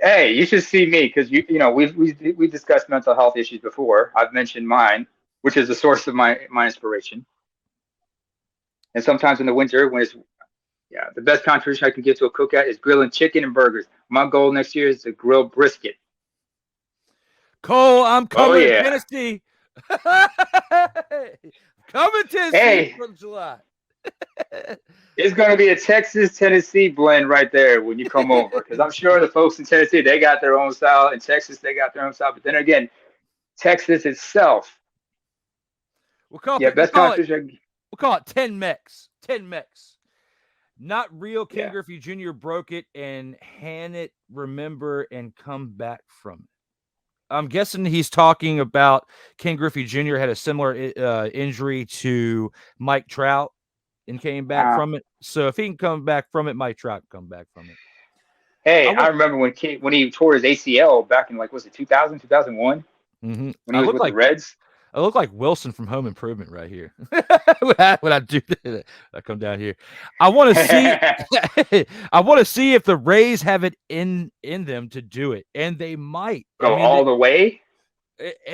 hey, you should see me because we've discussed mental health issues before. I've mentioned mine, which is the source of my inspiration. And sometimes in the winter, when it's the best contribution I can give to a cookout is grilling chicken and burgers. My goal next year is to grill brisket. Cole, I'm coming to Tennessee. Coming to Tennessee for July. It's going to be a Texas-Tennessee blend right there when you come over. Because I'm sure the folks in Tennessee, they got their own style. In Texas, they got their own style. But then again, Texas itself. We'll call it 10 Mex. 10 Mex. Not real Ken Griffey Jr. broke it and hand it, remember, and come back from it. I'm guessing he's talking about Ken Griffey Jr. had a similar injury to Mike Trout and came back from it. So if he can come back from it, Mike Trout can come back from it. Hey, I remember when he tore his ACL back in, was it 2000, 2001? Mm-hmm. When he was with the Reds? I look like Wilson from Home Improvement right here. when I do that, I come down here. I want to see. I want to see if the Rays have it in them to do it, and they might go all the way.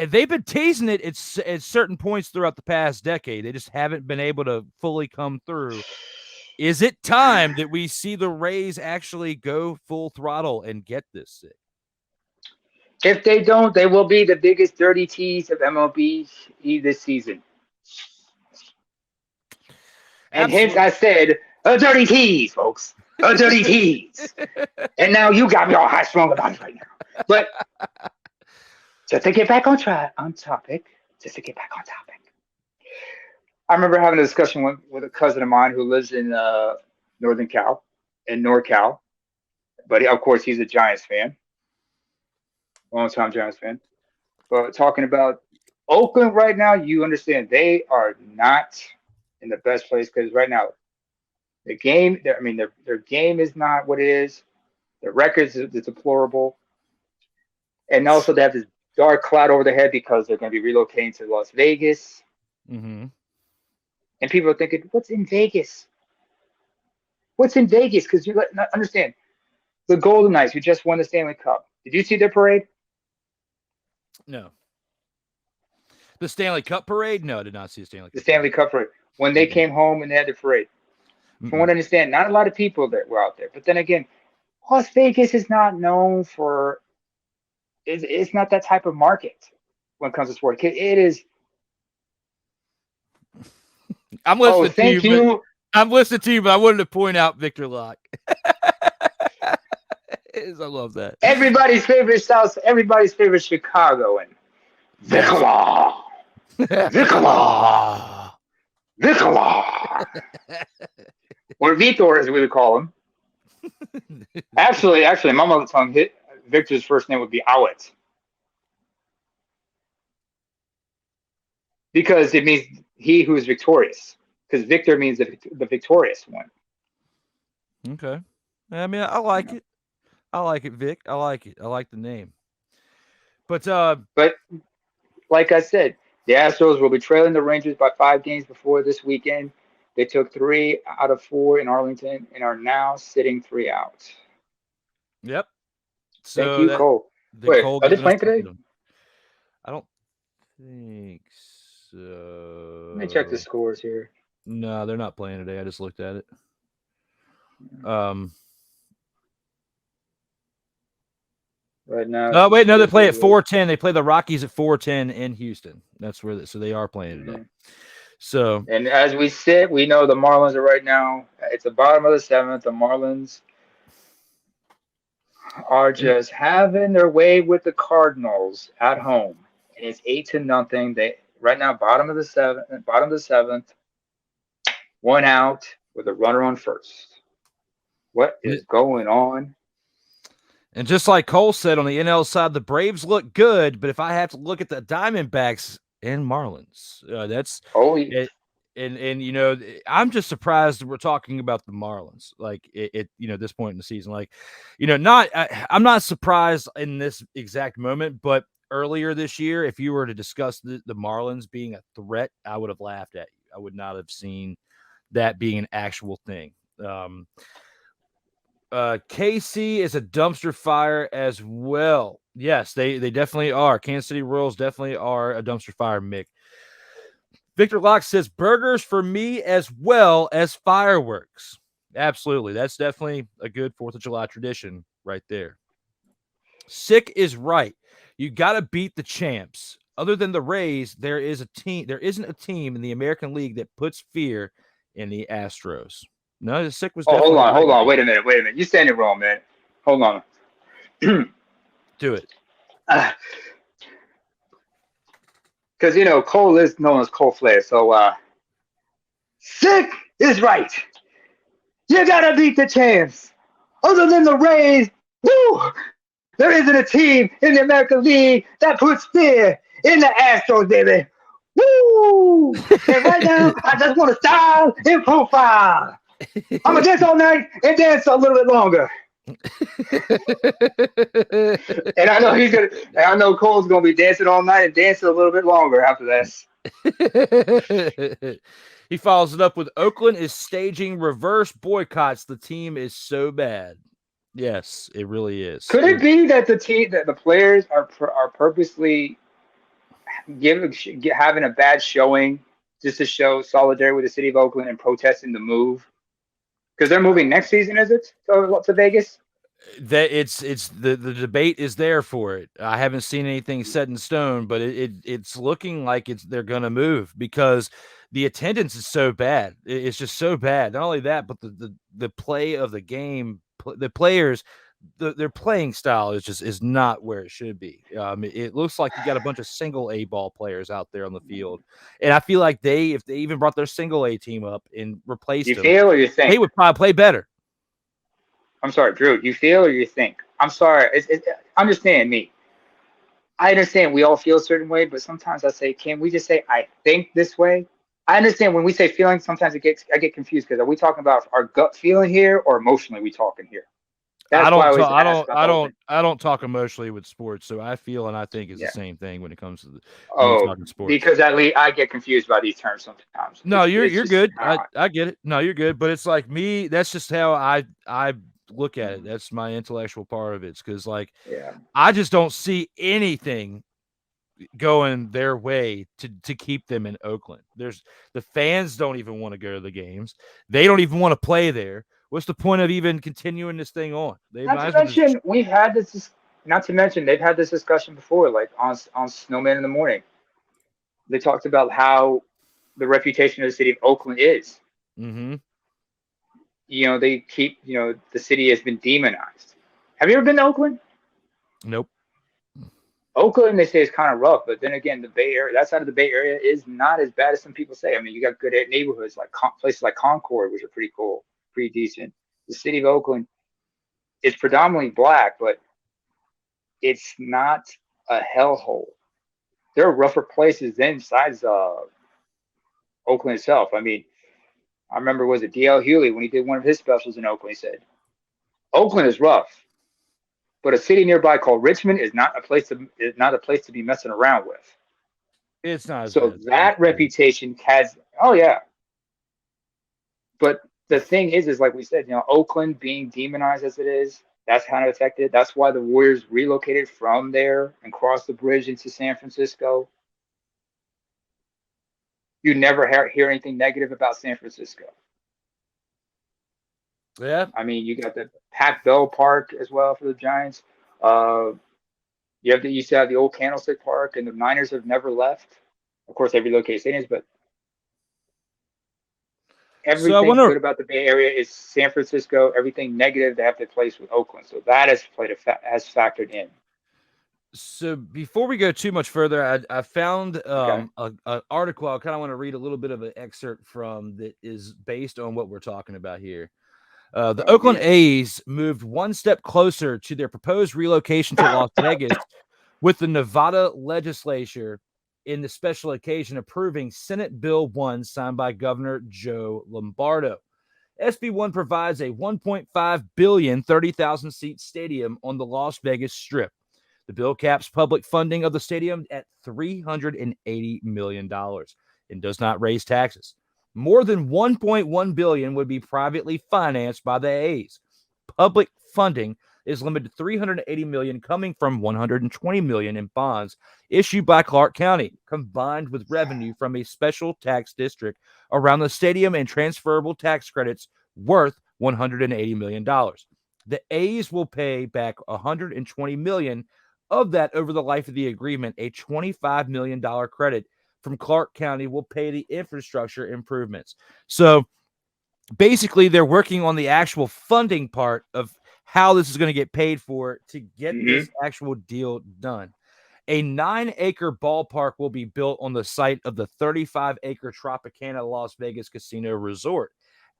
They've been teasing it at certain points throughout the past decade. They just haven't been able to fully come through. Is it time that we see the Rays actually go full throttle and get this sick? If they don't, they will be the biggest dirty tease of MLB this season. And hence I said, a dirty tease, folks. A dirty tease. And now you got me all high strung about it right now. But just to get back on topic. I remember having a discussion with a cousin of mine who lives in Northern Cal, in NorCal. But of course, he's a Giants fan. Long-time Giants fan. But talking about Oakland right now, you understand they are not in the best place because right now their game is not what it is. Their records is deplorable. And also they have this dark cloud over their head because they're going to be relocating to Las Vegas. Mm-hmm. And people are thinking, what's in Vegas? What's in Vegas? Because you understand, the Golden Knights, who just won the Stanley Cup. Did you see their parade? No. The Stanley Cup parade? No, I did not see the Stanley Cup parade. When they came home and they had the parade. From what I understand, not a lot of people that were out there. But then again, Las Vegas is not known for it's not that type of market when it comes to sports. It is. I'm listening to you. I'm listening to you, but I wanted to point out Victor Locke. I love that. Everybody's favorite South, everybody's favorite Chicagoan. Victor. Or Vitor, as we would call him. Actually, my mother tongue Victor's first name would be Awit. Because it means he who is victorious. Because Victor means the victorious one. Okay. I mean, I like it. I like it, Vic. I like it. I like the name. But like I said, The Astros will be trailing the Rangers by 5 games before this weekend. They took 3 out of 4 in Arlington and are now sitting 3 out. Yep. Thank So you, that Cole. the Wait, Cole are they getting us playing today? I don't think so. Let me check the scores here. No, they're not playing today. I just looked at it. Right now. Oh wait, no, they play at 4:10. They play the Rockies at 4:10 in Houston. That's where so they are playing today. So, and as we sit, we know the Marlins are right now. It's the bottom of the 7th. The Marlins are just having their way with the Cardinals at home, and it's 8-0. They right now bottom of the 7th, 1 out with a runner on first. What is going on? And just like Cole said on the NL side, the Braves look good, but if I have to look at the Diamondbacks and Marlins, that's it. And you know, I'm just surprised that we're talking about the Marlins like it you know, this point in the season. Like, you know, I'm not surprised in this exact moment, but earlier this year, if you were to discuss the Marlins being a threat, I would have laughed at you. I would not have seen that being an actual thing. KC is a dumpster fire as well. Yes, they definitely are. Kansas City Royals definitely are a dumpster fire, Mick. Victor Locke says burgers for me as well as fireworks. Absolutely. That's definitely a good 4th of July tradition right there. Sikk is right. You got to beat the champs. Other than the Rays, there isn't a team in the American League that puts fear in the Astros. No, Sikk was definitely hold on. Wait a minute. You saying it wrong, man. Hold on. Do it. Because, you know, Cole is known as Cole Flair. So, Sikk is right. You got to beat the champs. Other than the Rays, woo, there isn't a team in the American League that puts fear in the Astros, baby. Woo! And right now, I just want to style in profile. I'm going to dance all night and dance a little bit longer. And I know Cole's gonna be dancing all night and dancing a little bit longer after this. He follows it up with Oakland is staging reverse boycotts. The team is so bad. Yes, it really is. Could it be that the players are purposely having a bad showing just to show solidarity with the city of Oakland and protesting the move? Because they're moving next season, is it, to Vegas? That it's the debate is there for it. I haven't seen anything set in stone, but it's looking like they're gonna move because the attendance is so bad. It's just so bad. Not only that, but the play of the game, the players, their playing style is not where it should be. It looks like you got a bunch of single A ball players out there on the field, and I feel like if they even brought their single A team up and replaced them, feel or you think they would probably play better. I'm sorry, Drew. You feel or you think? I'm sorry. Understand me. I understand we all feel a certain way, but sometimes I say, can we just say I think this way? I understand when we say feeling, sometimes I get confused because are we talking about our gut feeling here or emotionally we talking here? I don't talk emotionally with sports, so I feel and I think is the same thing when it comes to talking sports. Because at least I get confused by these terms sometimes. No, you're good. I get it. No, you're good. But it's like me. That's just how I look at it. That's my intellectual part of it. Because I just don't see anything going their way to keep them in Oakland. The fans don't even want to go to the games. They don't even want to play there. What's the point of even continuing this thing on? Not to mention, we've had this. Not to mention, they've had this discussion before, like on Snowman in the Morning. They talked about how the reputation of the city of Oakland is. Mm-hmm. You know, they keep. You know, the city has been demonized. Have you ever been to Oakland? Nope. Oakland, they say, is kind of rough, but then again, the Bay Area, that side of the Bay Area, is not as bad as some people say. I mean, you got good neighborhoods like places like Concord, which are pretty cool. Pretty decent. The city of Oakland is predominantly black, but it's not a hellhole. There are rougher places inside Oakland itself. I mean, I remember, was it D.L. Hewley when he did one of his specials in Oakland? He said, "Oakland is rough, but a city nearby called Richmond is not a place to be messing around with." It's not as So bad. that reputation has, oh yeah. But the thing is like we said, Oakland being demonized as it is, that's kind of affected. That's why the Warriors relocated from there and crossed the bridge into San Francisco. You never hear anything negative about San Francisco. Yeah. I mean, you got the Pac Bell Park as well for the Giants. You used to have the old Candlestick Park, and the Niners have never left. Of course, they relocated stadiums, but everything good about the Bay Area is San Francisco. Everything negative, they have to place with Oakland. So that has has factored in. So before we go too much further, I found an article. I kind of want to read a little bit of an excerpt from that is based on what we're talking about here. The Oakland A's moved one step closer to their proposed relocation to Las Vegas with the Nevada legislature in the special occasion approving Senate Bill 1 signed by Governor Joe Lombardo. SB 1 provides a $1.5 billion, 30,000 seat stadium on the Las Vegas Strip. The bill caps public funding of the stadium at $380 million and does not raise taxes. More than $1.1 billion would be privately financed by the A's. Public funding is limited to $380 million, coming from $120 million in bonds issued by Clark County, combined with revenue from a special tax district around the stadium and transferable tax credits worth $180 million. The A's will pay back $120 million of that over the life of the agreement. A $25 million credit from Clark County will pay the infrastructure improvements. So basically, they're working on the actual funding part of how this is going to get paid for to get this actual deal done. A 9-acre ballpark will be built on the site of the 35-acre Tropicana Las Vegas Casino Resort.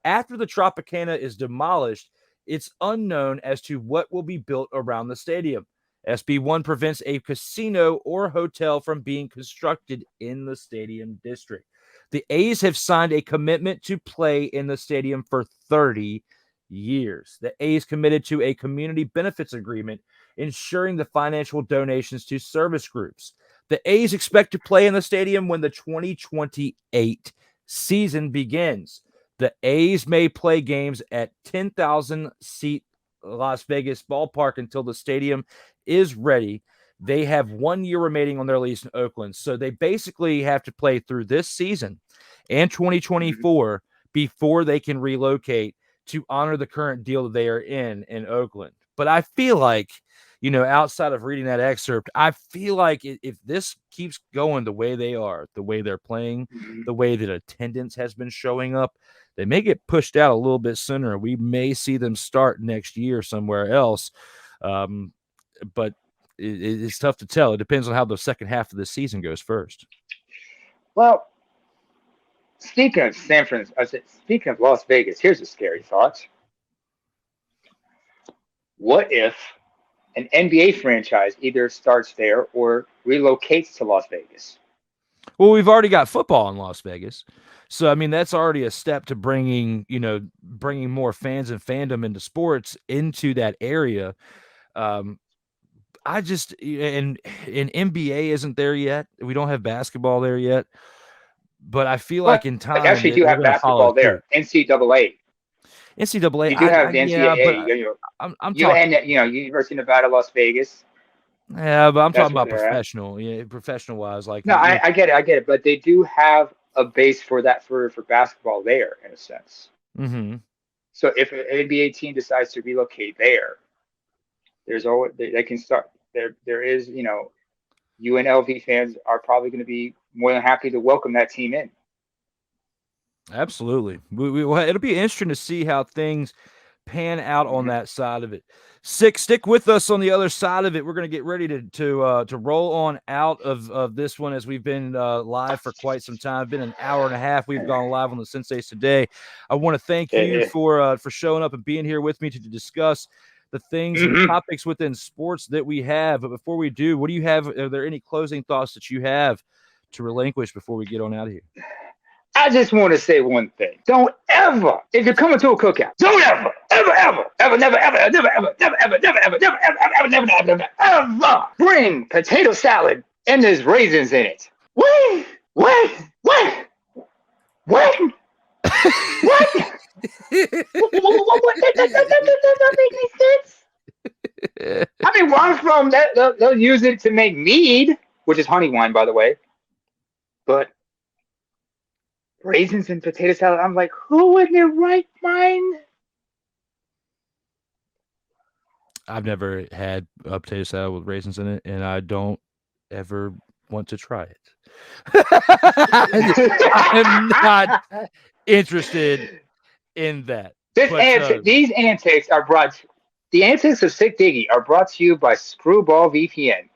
After the Tropicana is demolished, it's unknown as to what will be built around the stadium. SB 1 prevents a casino or hotel from being constructed in the stadium district. The A's have signed a commitment to play in the stadium for 30 years. The A's committed to a community benefits agreement, ensuring the financial donations to service groups. The A's expect to play in the stadium when the 2028 season begins. The A's may play games at 10,000-seat Las Vegas ballpark until the stadium is ready. They have 1 year remaining on their lease in Oakland. So they basically have to play through this season and 2024 before they can relocate to honor the current deal that they are in Oakland. But I feel like, outside of reading that excerpt, I feel like if this keeps going the way they are, the way they're playing, the way that attendance has been showing up, they may get pushed out a little bit sooner. We may see them start next year somewhere else. But it's tough to tell. It depends on how the second half of the season goes first. Well, speaking of Las Vegas, here's a scary thought. What if an NBA franchise either starts there or relocates to Las Vegas? Well, we've already got football in Las Vegas. So, I mean, that's already a step to bringing more fans and fandom into sports into that area. I just, and NBA isn't there yet. We don't have basketball there yet. But I feel like in time, actually, do have basketball there. NCAA. You do have the NCAA. I'm talking. University of Nevada, Las Vegas. Yeah, but I'm talking about professional. Yeah, professional wise, like. No, I get it. But they do have a base for that for basketball there, in a sense. Mm-hmm. So if an NBA team decides to relocate there, there's always they can start. There is, UNLV fans are probably going to be more than happy to welcome that team in. Absolutely. It'll be interesting to see how things pan out on that side of it. Stick with us on the other side of it. We're going to get ready to roll on out of this one, as we've been live for quite some time. It's been an hour and a half. We've gone live on the Sensei's today. I want to thank you for showing up and being here with me to discuss the things and topics within sports that we have. But before we do, what do you have? Are there any closing thoughts that you have to relinquish before we get on out of here? I just want to say one thing. Don't ever, if you're coming to a cookout, don't ever bring potato salad and there's raisins in it. Wait, wait, wait, wait, what? What? That doesn't make any sense. I mean, where I'm from, they'll use it to make mead, which is honey wine, by the way. But raisins and potato salad, I'm like, who in their right mind? I've never had a potato salad with raisins in it, and I don't ever want to try it. I'm not interested in that. These antics are brought. The antics of Sikk Diggy are brought to you by Screwball VPN.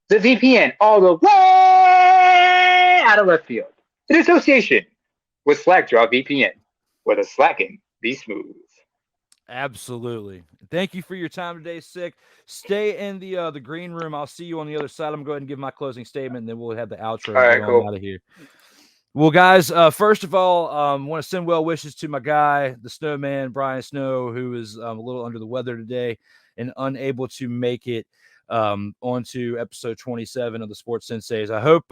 The VPN all the way out of left field. In association with Slackdraw VPN, where the slacking be smooth. Absolutely. Thank you for your time today, Sikk. Stay in the green room. I'll see you on the other side. I'm going to go ahead and give my closing statement, and then we'll have the outro. All right, cool. Out of here. Well, guys, first of all, want to send well wishes to my guy, the snowman, Brian Snow, who is a little under the weather today and unable to make it onto episode 27 of the Sports Senseis. I hope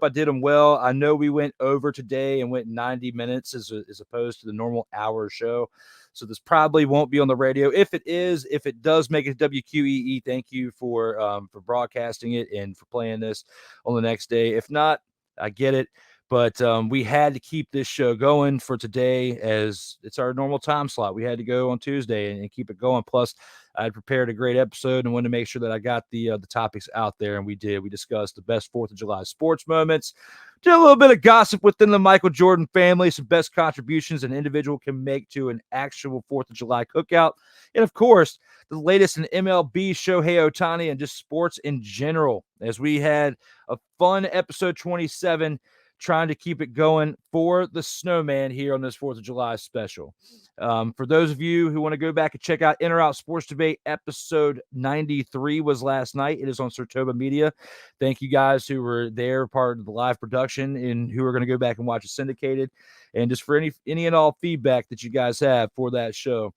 I did him well. I know we went over today and went 90 minutes as opposed to the normal hour show. So this probably won't be on the radio. If it does make it WQEE, thank you for broadcasting it and for playing this on the next day. If not, I get it. But we had to keep this show going for today as it's our normal time slot. We had to go on Tuesday and keep it going. Plus, I had prepared a great episode and wanted to make sure that I got the topics out there, and we did. We discussed the best 4th of July sports moments, did a little bit of gossip within the Michael Jordan family, some best contributions an individual can make to an actual 4th of July cookout, and, of course, the latest in MLB, Shohei Ohtani, and just sports in general, as we had a fun episode 27 trying to keep it going for the snowman here on this 4th of July special. For those of you who want to go back and check out In or Out Sports Debate, episode 93 was last night. It is on SIRTOBA Media. Thank you guys who were there, part of the live production, and who are going to go back and watch it syndicated. And just for any and all feedback that you guys have for that show.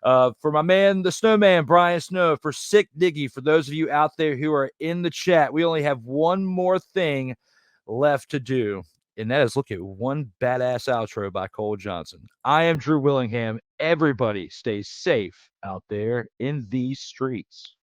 For my man, the snowman, Brian Snow, for Sikk Diggy, for those of you out there who are in the chat, we only have one more thing left to do, and that is look at one badass outro by Cole Johnson. I am Drew Willingham. Everybody stay safe out there in these streets.